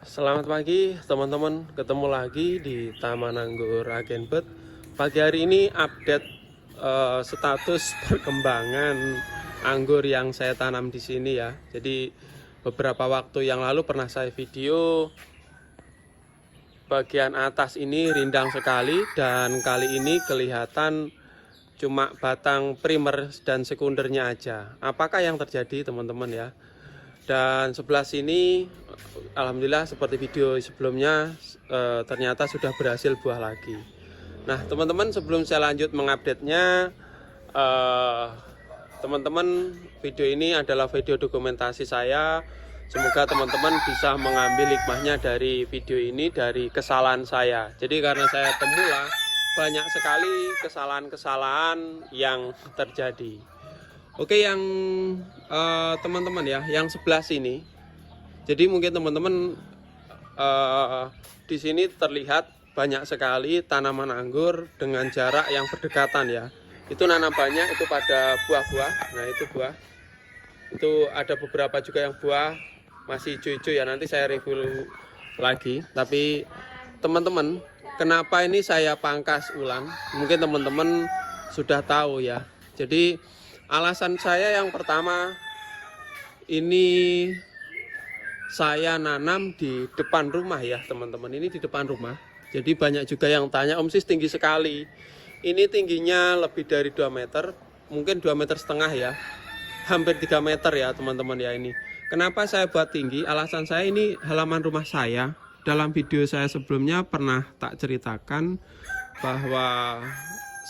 Selamat pagi teman-teman, ketemu lagi di Taman Anggur Agenbet. Pagi hari ini update status perkembangan anggur yang saya tanam di sini ya. Jadi beberapa waktu yang lalu pernah saya video bagian atas ini rindang sekali, dan kali ini kelihatan cuma batang primer dan sekundernya aja. Apakah yang terjadi teman-teman ya? Dan sebelah sini alhamdulillah seperti video sebelumnya ternyata sudah berhasil buah lagi. Nah teman-teman, sebelum saya lanjut mengupdate-nya, teman-teman, video ini adalah video dokumentasi saya. Semoga teman-teman bisa mengambil hikmahnya dari video ini, dari kesalahan saya. Jadi karena saya pemula, banyak sekali kesalahan-kesalahan yang terjadi. Oke, yang teman-teman ya, yang sebelah sini. Jadi mungkin teman-teman di sini terlihat banyak sekali tanaman anggur dengan jarak yang berdekatan ya. Itu nanam banyak, itu pada buah-buah. Nah itu buah. Itu ada beberapa juga yang buah masih hijau-hijau ya. Nanti saya review lagi. Tapi teman-teman, kenapa ini saya pangkas ulang? Mungkin teman-teman sudah tahu ya. Jadi alasan saya yang pertama, ini saya nanam di depan rumah ya teman-teman. Ini di depan rumah. Jadi banyak juga yang tanya, Om Sis tinggi sekali. Ini tingginya lebih dari 2 meter. Mungkin 2,5 meter ya. Hampir 3 meter ya teman-teman ya ini. Kenapa saya buat tinggi? Alasan saya, ini halaman rumah saya. Dalam video saya sebelumnya pernah tak ceritakan bahwa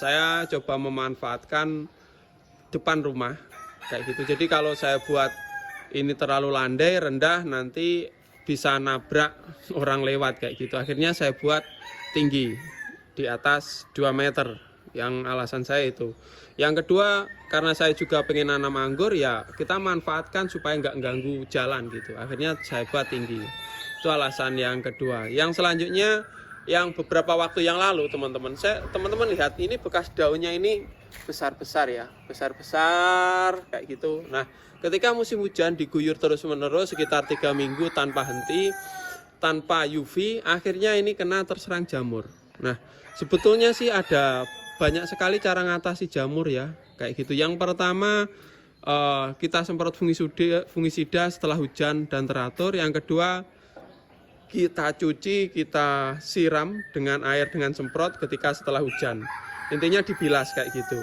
saya coba memanfaatkan depan rumah kayak gitu. Jadi kalau saya buat ini terlalu landai, rendah, nanti bisa nabrak orang lewat kayak gitu. Akhirnya saya buat tinggi di atas 2 meter. Yang alasan saya itu. Yang kedua, karena saya juga pengen nanam anggur ya, kita manfaatkan supaya nggak ganggu jalan gitu. Akhirnya saya buat tinggi. Itu alasan yang kedua. Yang selanjutnya, yang beberapa waktu yang lalu teman-teman, teman-teman lihat ini bekas daunnya ini besar-besar ya, besar-besar kayak gitu. Nah ketika musim hujan diguyur terus-menerus sekitar 3 minggu tanpa henti, tanpa UV, akhirnya ini kena terserang jamur. Nah sebetulnya sih ada banyak sekali cara ngatasi jamur ya kayak gitu. Yang pertama, kita semprot fungisida setelah hujan dan teratur. Yang kedua, kita cuci, kita siram dengan air dengan semprot ketika setelah hujan. Intinya dibilas kayak gitu.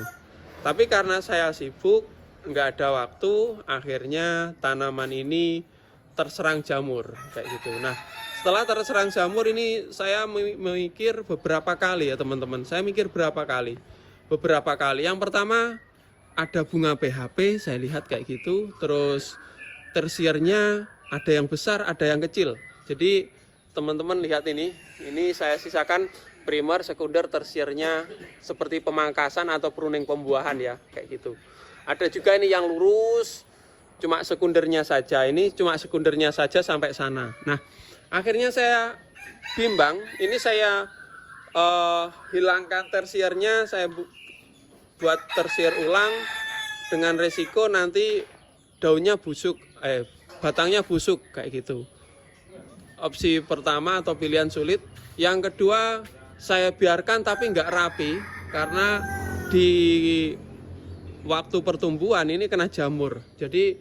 Tapi karena saya sibuk, nggak ada waktu, akhirnya tanaman ini terserang jamur kayak gitu. Nah setelah terserang jamur ini saya memikir beberapa kali ya teman-teman. Saya mikir beberapa kali. Yang pertama, ada bunga PHP, saya lihat kayak gitu. Terus tersiernya ada yang besar, ada yang kecil. Jadi teman-teman lihat ini saya sisakan primer, sekunder, tersiernya seperti pemangkasan atau pruning pembuahan ya, kayak gitu. Ada juga ini yang lurus, cuma sekundernya saja. Ini cuma sekundernya saja sampai sana. Nah, akhirnya saya bimbang, ini saya hilangkan tersiernya, saya buat tersier ulang dengan resiko nanti daunnya busuk, batangnya busuk kayak gitu. Opsi pertama atau pilihan sulit. Yang kedua, saya biarkan tapi nggak rapi karena di waktu pertumbuhan ini kena jamur. Jadi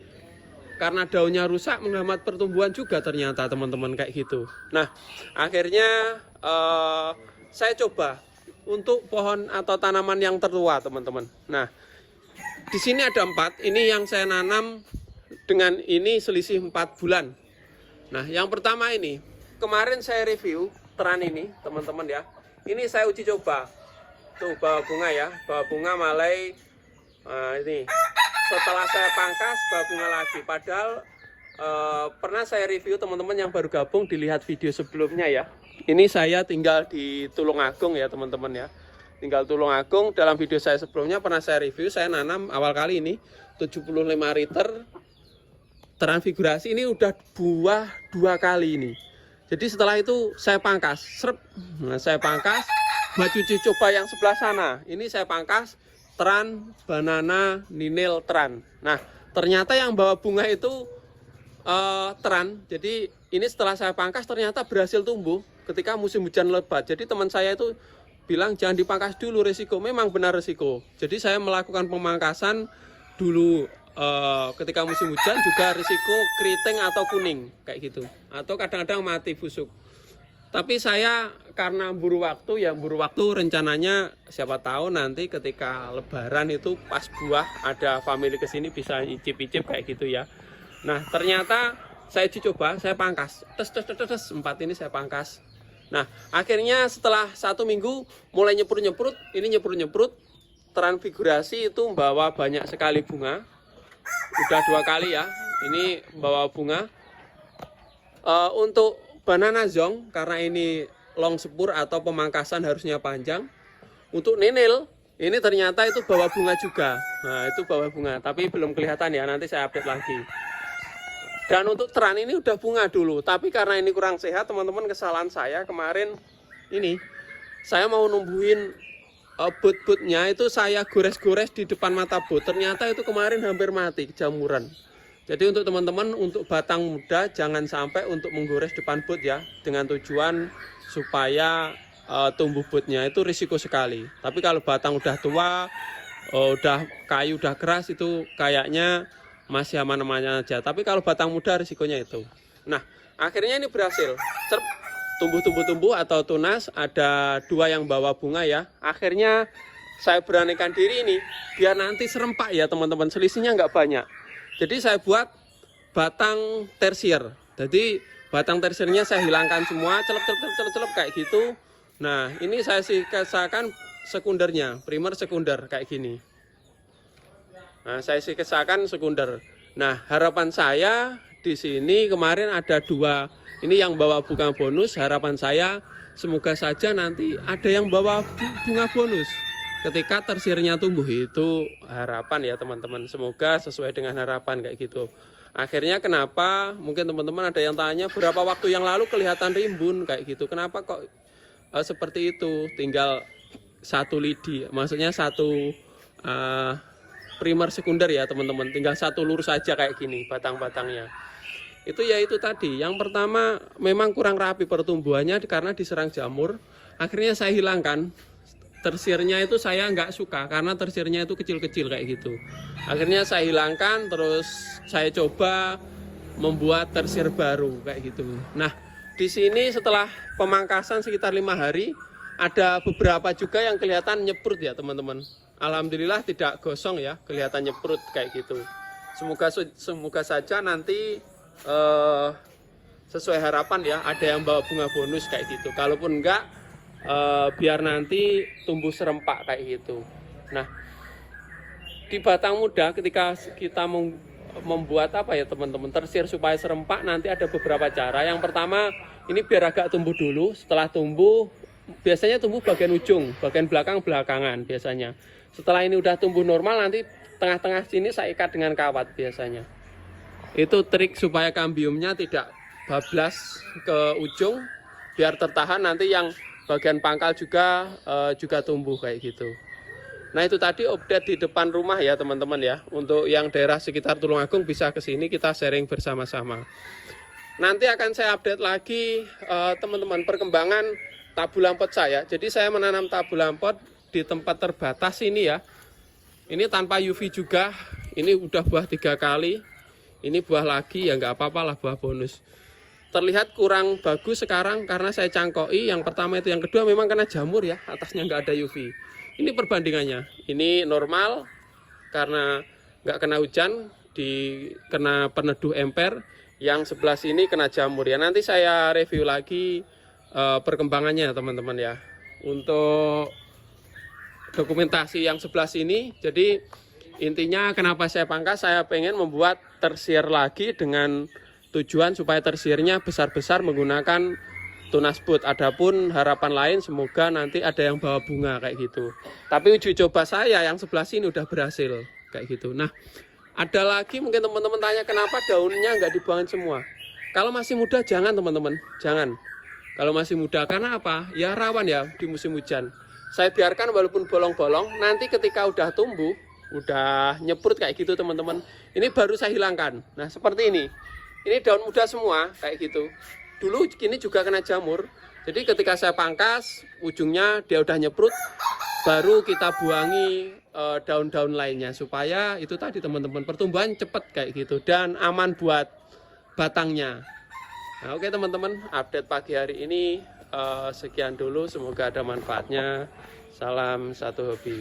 karena daunnya rusak menghambat pertumbuhan juga ternyata teman-teman kayak gitu. Nah akhirnya saya coba untuk pohon atau tanaman yang tertua teman-teman. Nah di sini ada 4. Ini yang saya nanam dengan ini selisih 4 bulan. Nah yang pertama ini, kemarin saya review teran ini teman-teman ya. Ini saya uji coba. Tuh bawa bunga ya, bawa bunga malai. Ini setelah saya pangkas bawa bunga lagi. Padahal pernah saya review, teman-teman yang baru gabung dilihat video sebelumnya ya. Ini saya tinggal di Tulungagung ya teman-teman ya. Tinggal Tulungagung. Dalam video saya sebelumnya pernah saya review, saya nanam awal kali ini 75 liter. Transfigurasi ini udah buah 2 kali ini. Jadi setelah itu saya pangkas, Nah, saya pangkas, buat cuci coba yang sebelah sana. Ini saya pangkas teran, banana, ninil, teran. Nah, ternyata yang bawa bunga itu teran. Jadi ini setelah saya pangkas ternyata berhasil tumbuh ketika musim hujan lebat. Jadi teman saya itu bilang jangan dipangkas dulu, resiko. Memang benar resiko. Jadi saya melakukan pemangkasan dulu ketika musim hujan, juga risiko keriting atau kuning kayak gitu, atau kadang-kadang mati busuk. Tapi saya karena buru waktu ya, buru waktu, rencananya siapa tahu nanti ketika lebaran itu pas buah ada family kesini bisa icip-icip kayak gitu ya. Nah ternyata saya uji coba, saya pangkas tes 4 ini saya pangkas. Nah akhirnya setelah 1 minggu mulai nyemprut-nyemprut, ini nyemprut-nyemprut, transfigurasi itu membawa banyak sekali bunga. Udah 2 kali ya, ini bawa bunga. Untuk banana zong, karena ini long spur atau pemangkasan harusnya panjang. Untuk nenil, ini ternyata itu bawa bunga juga. Nah itu bawa bunga, tapi belum kelihatan ya, nanti saya update lagi. Dan untuk teran ini udah bunga dulu, tapi karena ini kurang sehat teman-teman, kesalahan saya kemarin ini, saya mau numbuhin bot-botnya itu saya gores-gores di depan mata bot. Ternyata itu kemarin hampir mati kejamuran. Jadi untuk teman-teman, untuk batang muda jangan sampai untuk menggores depan bot ya, dengan tujuan supaya tumbuh botnya itu risiko sekali. Tapi kalau batang udah tua, udah kayu udah keras, itu kayaknya masih aman-aman aja. Tapi kalau batang muda risikonya itu. Nah akhirnya ini berhasil tumbuh atau tunas. Ada 2 yang bawa bunga ya. Akhirnya saya beranikan diri ini biar nanti serempak ya teman-teman, selisihnya nggak banyak. Jadi saya buat batang tersier. Jadi batang tersiernya saya hilangkan semua, celep kayak gitu. Nah ini saya sisakan sekundernya, primer sekunder kayak gini. Nah saya sisakan sekunder. Nah harapan saya di sini kemarin ada 2. Ini yang bawa bunga bonus. Harapan saya semoga saja nanti ada yang bawa bunga bonus ketika tersirnya tumbuh. Itu harapan ya teman-teman, semoga sesuai dengan harapan kayak gitu. Akhirnya kenapa, mungkin teman-teman ada yang tanya, berapa waktu yang lalu kelihatan rimbun kayak gitu, kenapa kok seperti itu, tinggal 1 lidi, maksudnya 1 primer sekunder ya teman-teman, tinggal 1 lurus saja kayak gini batang-batangnya. Itu ya itu tadi, yang pertama memang kurang rapi pertumbuhannya karena diserang jamur. Akhirnya saya hilangkan tersirnya, itu saya nggak suka karena tersirnya itu kecil-kecil kayak gitu. Akhirnya saya hilangkan, terus saya coba membuat tersir baru kayak gitu. Nah di sini setelah pemangkasan sekitar 5 hari, ada beberapa juga yang kelihatan nyeprut ya teman-teman. Alhamdulillah tidak gosong ya, kelihatan nyeprut kayak gitu. Semoga saja nanti sesuai harapan ya, ada yang bawa bunga bonus kayak gitu. Kalaupun enggak, biar nanti tumbuh serempak kayak gitu. Nah di batang muda ketika kita membuat apa ya teman-teman, tersir supaya serempak, nanti ada beberapa cara. Yang pertama, ini biar agak tumbuh dulu. Setelah tumbuh, biasanya tumbuh bagian ujung, bagian belakang belakangan biasanya. Setelah ini udah tumbuh normal, nanti tengah-tengah sini saya ikat dengan kawat biasanya. Itu trik supaya kambiumnya tidak bablas ke ujung, biar tertahan, nanti yang bagian pangkal juga tumbuh kayak gitu. Nah itu tadi update di depan rumah ya teman-teman ya. Untuk yang daerah sekitar Tulungagung bisa ke sini, kita sharing bersama-sama. Nanti akan saya update lagi teman-teman perkembangan tabu lampot saya. Jadi saya menanam tabu lampot di tempat terbatas ini ya. Ini tanpa UV juga. Ini udah buah 3 kali. Ini buah lagi ya, nggak apa-apa lah, buah bonus. Terlihat kurang bagus sekarang karena saya cangkoi. Yang pertama itu, yang kedua memang kena jamur ya, atasnya nggak ada UV. Ini perbandingannya. Ini normal karena nggak kena hujan, kena peneduh emper. Yang sebelah sini kena jamur ya. Nanti saya review lagi perkembangannya teman-teman ya. Untuk dokumentasi yang sebelah sini, jadi intinya kenapa saya pangkas, saya pengen membuat tersir lagi dengan tujuan supaya tersirnya besar-besar menggunakan tunas bot. Adapun harapan lain semoga nanti ada yang bawa bunga kayak gitu. Tapi uji coba saya yang sebelah sini udah berhasil kayak gitu. Nah ada lagi mungkin teman-teman tanya kenapa daunnya nggak dibuangin semua. Kalau masih muda jangan teman-teman, jangan. Kalau masih muda, karena apa? Ya rawan ya di musim hujan. Saya biarkan walaupun bolong-bolong, nanti ketika udah tumbuh, udah nyeprut kayak gitu teman-teman, ini baru saya hilangkan. Nah seperti ini, Ini daun muda semua kayak gitu. Dulu ini juga kena jamur. Jadi ketika saya pangkas, ujungnya dia udah nyeprut, baru kita buangi daun-daun lainnya supaya itu tadi teman-teman pertumbuhan cepat kayak gitu dan aman buat batangnya. Nah, oke teman-teman, update pagi hari ini sekian dulu, semoga ada manfaatnya. Salam satu hobi.